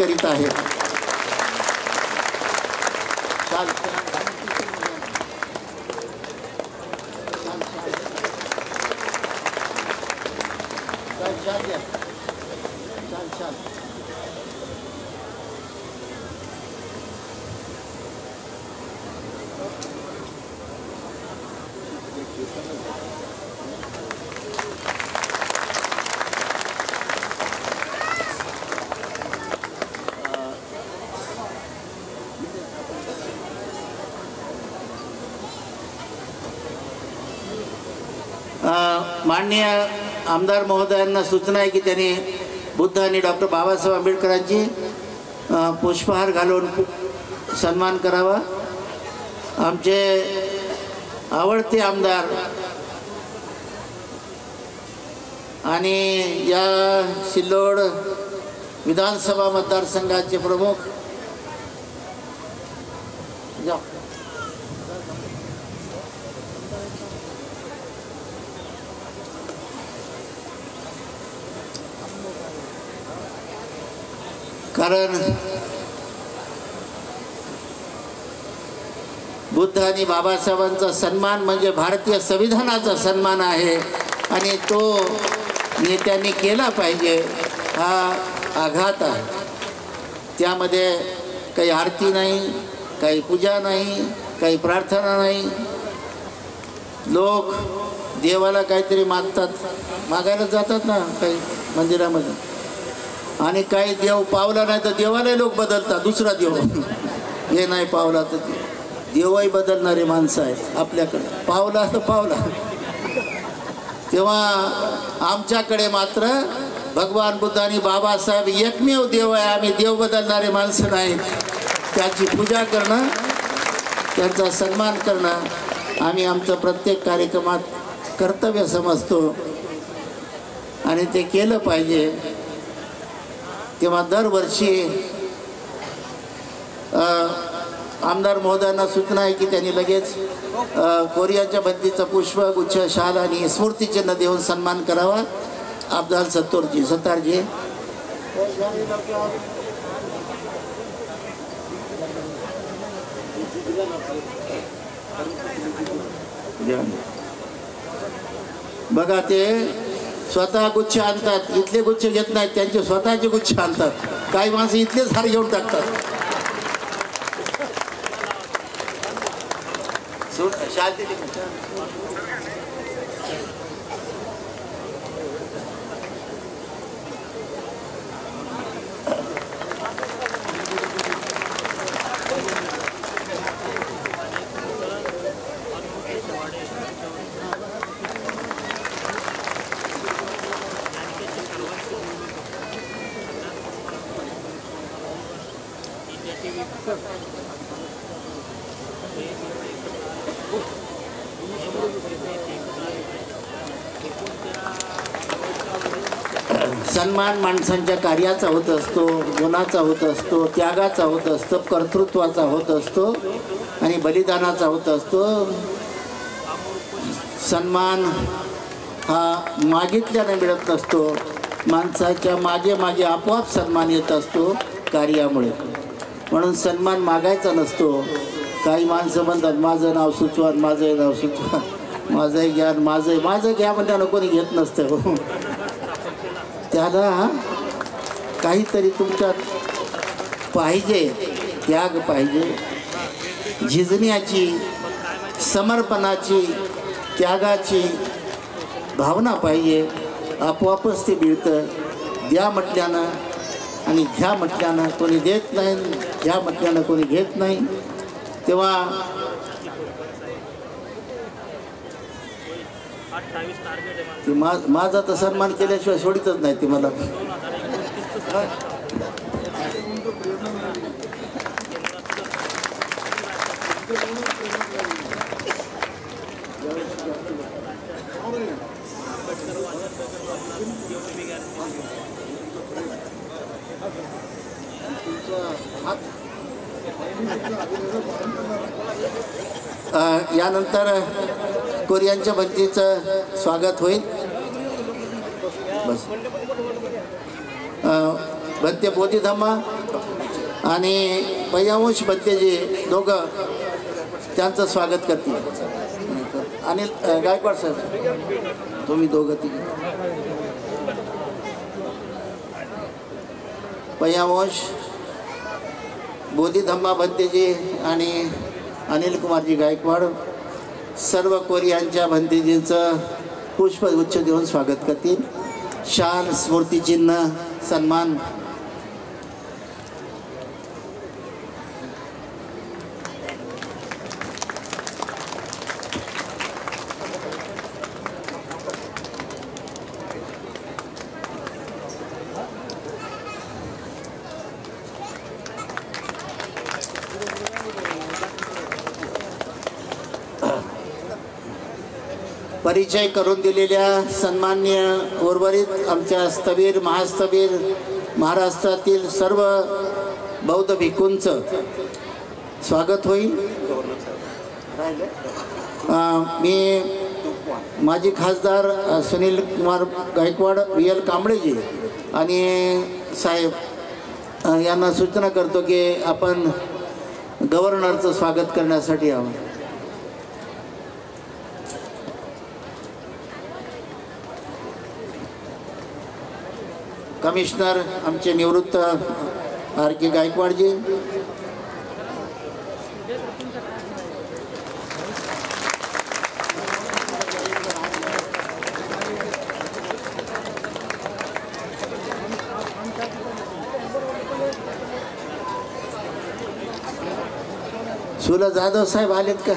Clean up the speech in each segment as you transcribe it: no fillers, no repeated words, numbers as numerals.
करीत आहे. माननीय आमदार महोदयांना सूचना आहे की त्यांनी बुद्ध आणि डॉक्टर बाबासाहेब आंबेडकरांची पुष्पहार घालून सन्मान करावा. आमचे आवडते आमदार आणि या सिल्लोड विधानसभा मतदारसंघाचे प्रमुख कारण बुद्ध आणि बाबासाहेबांचा सन्मान म्हणजे भारतीय संविधानाचा सन्मान आहे आणि तो नेत्यांनी केला पाहिजे. हा आघात आहे. त्यामध्ये काही आरती नाही, काही पूजा नाही, काही प्रार्थना नाही. लोक देवाला काहीतरी मागतात, मागायला जातात ना काही मंदिरामध्ये, आणि काही देव पावला नाही तर देवाला लोक बदलतात. दुसरा देव हे नाही पावला तर देवही बदलणारे माणसं आहेत आपल्याकडे. पावला तर पावला. तेव्हा आमच्याकडे मात्र भगवान बुद्ध आणि बाबासाहेब एकमेव देव आहे. आम्ही देव बदलणारे माणसं नाहीत. त्याची पूजा करणं, त्यांचा सन्मान करणं आम्ही आमचं प्रत्येक कार्यक्रमात कर्तव्य समजतो आणि ते केलं पाहिजे. तेव्हा दरवर्षी आमदार महोदयांना सूचना आहे की त्यांनी लगेच कोरियाच्या बंदीचा पुष्प, गुच्छ, शाल आणि स्मृतिचिन्ह देऊन सन्मान करावा. अब्दाल सत्तारजी बघा, ते स्वतः गुच्छ आणतात. इथले गुच्छ घेत नाहीत, त्यांचे स्वतःचे गुच्छ आणतात. काही माणसं इथलेच हार घेऊन टाकतात. सन्मान माणसांच्या कार्याचा होत असतो, गुणाचा होत असतो, त्यागाचा होत असतो, कर्तृत्वाचा होत असतो आणि बलिदानाचा होत असतो. सन्मान हा मागितल्याने मिळत नसतो. माणसाच्या मागे मागे आपोआप सन्मान येत असतो कार्यामुळे. म्हणून सन्मान मागायचा नसतो. काही माणसं म्हणतात माझं नाव सुचवा, माझं नाव सुचवा, माझं ज्ञान माझं घ्या म्हणताना कोणी घेत नसतं. त्याला काहीतरी तुमच्यात पाहिजे, त्याग पाहिजे, झिजण्याची, समर्पणाची, त्यागाची भावना पाहिजे. आपोआपच ते मिळतं. द्या म्हटल्यानं आणि घ्या म्हटल्यानं कोणी देत नाही, घ्या म्हटल्यानं कोणी घेत नाही. तेव्हा माझा तर सन्मान केल्याशिवाय सोडितच नाही ते मला. यानंतर कोरियांच्या बंदीचं स्वागत होईल. बस बनते बोधिधम्मा आणि भैयावंश भंतेजी दोघं त्यांचं स्वागत करतील. अनिल गायकवाड साहेब तुम्ही दोघं ती भैयावंश बोधिधम्मा भंतेजी आणि अनिल कुमारजी गायकवाड सर्व कोरियांच्या भंतेजींचं पुष्पगुच्छ देऊन स्वागत करतील. शाल स्मृतिचिन्ह सन्मान परिचय करून दिलेल्या सन्माननीय उर्वरित आमच्या स्थवीर महास्थवीर महाराष्ट्रातील सर्व बौद्ध भिक्खूंचं स्वागत होईल. मी माजी खासदार सुनील कुमार गायकवाड VL कांबळेजी आणि साहेब यांना सूचना करतो की आपण गव्हर्नरचं स्वागत करण्यासाठी यावं. कमिशनर आमचे निवृत्त RK गायकवाडजी, सुला जाधव साहेब आलेत का?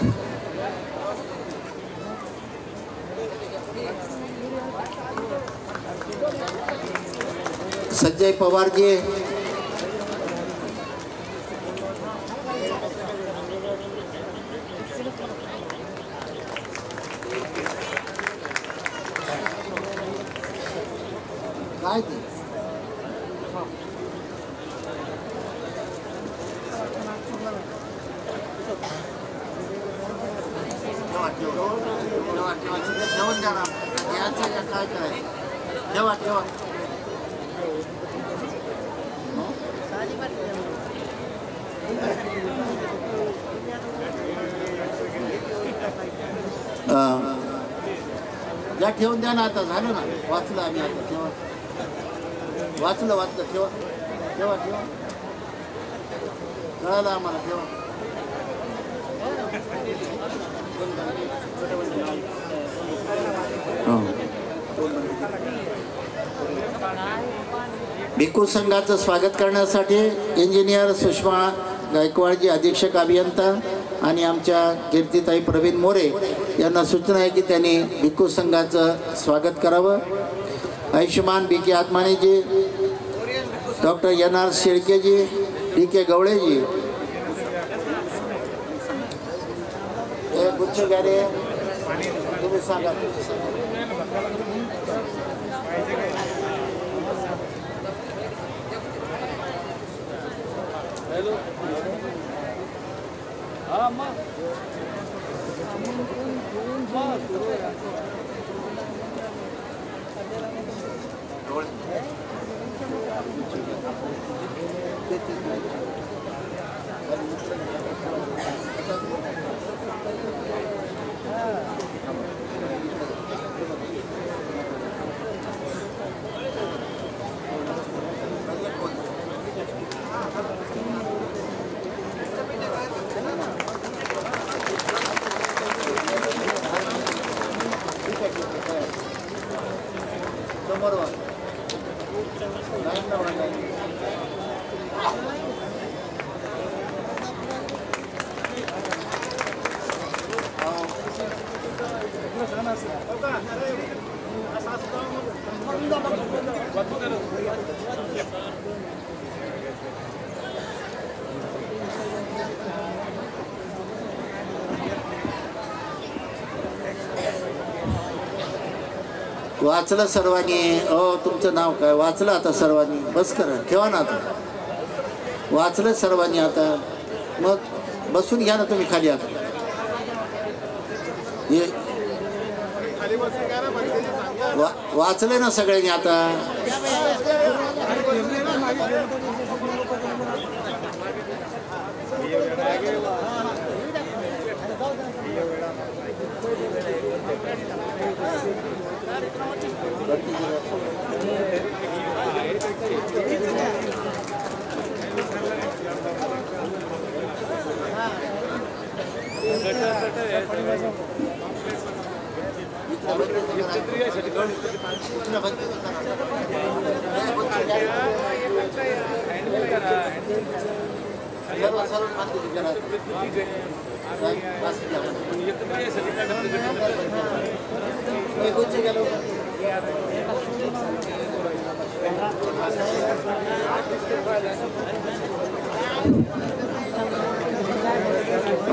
संजय पवारजी, काय काय करायचं ठेवा ठेवा. या ठेवून द्या ना. आता झालं ना, वाचलं आम्ही आता. ठेवा, वाचलं ठेवा ठेवा ठेवा, कळालं आम्हाला. ठेवा. भिक्खू संघाचं स्वागत करण्यासाठी इंजिनियर सुषमा गायकवाडजी अधीक्षक अभियंता आणि आमच्या कीर्तिताई प्रवीण मोरे यांना सूचना आहे की त्यांनी भिक्खू संघाचं स्वागत करावं. आयुष्यमान BK आत्मानेजी, डॉक्टर NR शेळकेजी, DK गवळेजी, हे गुच्छ घ्या रे. तुम्ही सांगा. वाचलं सर्वांनी. तुमचं नाव काय? वाचलं आता सर्वांनी. बस करा, ठेवा ना आता. वाचलं सर्वांनी आता. मग बसून घ्या ना तुम्ही खाली. आता वाचले ना सगळ्यांनी आता.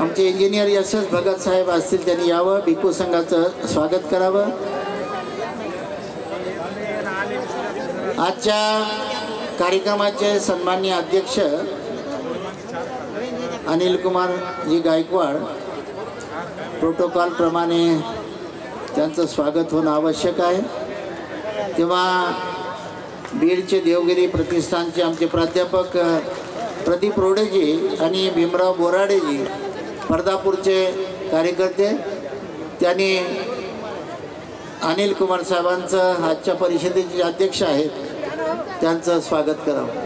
आमचे इंजिनियर एस एस भगत साहेब असतील, त्यांनी यावं, भिक्खू संघाचं स्वागत करावं. आजच्या कार्यक्रमाचे सन्माननीय अध्यक्ष अनिल कुमार जी गायकवाड, प्रोटोकॉल प्रमाणे त्यांचं स्वागत होणं आवश्यक आहे. तेव्हा बीडचे देवगिरी प्रतिष्ठानचे आमचे प्राध्यापक प्रदीप रोडेजी आणि भीमराव बोराडेजी, पर्दापूरचे कार्यकर्ते, त्यांनी अनिल कुमार साहेबांचं आजच्या परिषदेचे अध्यक्ष आहेत, त्यांचं स्वागत करावं.